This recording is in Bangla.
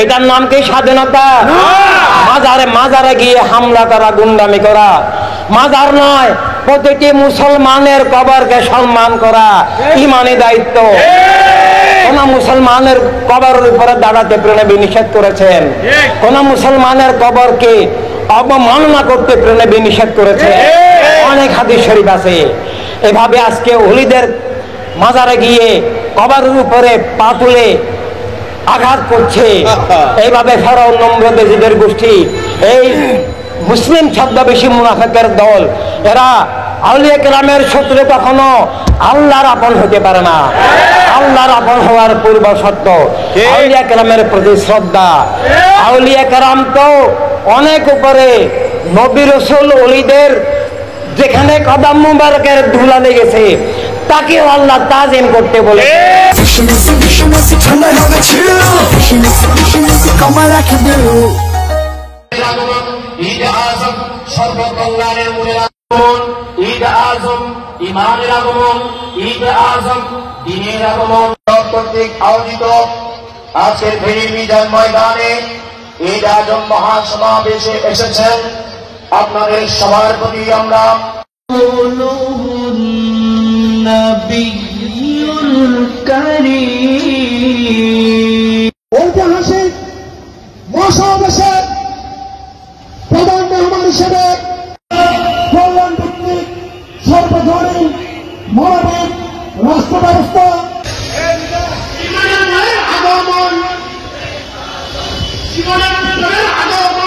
এটার নাম কি স্বাধীনতা? মাজারে মাজারে গিয়ে হামলা করা, গুন্ডামি করা। মাজার নয়, প্রতিটি মুসলমানের কবরকে সম্মান করা ইমানি দায়িত্ব। কোন মুসলমানের কবরের উপরে দাঁড়াতে প্রেনবী নিষেধ করেছেন, কোন মুসলমানের কবরকে অবমাননা করতে প্রেনবী নিষেধ করেছে। অনেক হাদিস শরীফ আছে। এভাবে আজকে ওলিদের মাজারে গিয়ে কবরের উপরে পা তুলে আঘাত করছে। এইভাবে ফেরাউন, নমরুদ, ইয়াজিদের গোষ্ঠী, এই মুসলিম ছদ্মবেশী মুনাফিকের দল, এরা আউলিয়া কেরামের শত্রু কখনো আল্লাহর আপন হতে পারে না। আল্লাহর আপন হওয়ার পূর্ব শর্ত আউলিয়া কেরামের প্রতি শ্রদ্ধা। আউলিয়া কেরাম তো অনেক উপরে, নবী রাসূল ওলিদের যেখানে কদম মুবারকের ধুলা লেগেছে তাকেও আল্লাহ তাজিম করতে বলে। সর্বকল্যাণের মূলের আগমন, ঈদ আজম ইমানের আগমন, ঈদ আজম দ্বীনের আগমন কর্তৃক আয়োজিত আজকের ফেনী মিজান ময়দানে ঈদ আজম মহাসমাবেশে এসেছেন। আপনাদের সবার প্রতি আমরা ঐতিহাসিক মহাসমাবেশের প্রধান মেহমান হিসেবে কল্যাণ ভিত্তিক সর্বজনীন মানবিক রাষ্ট্র ব্যবস্থা আগমন, আগমন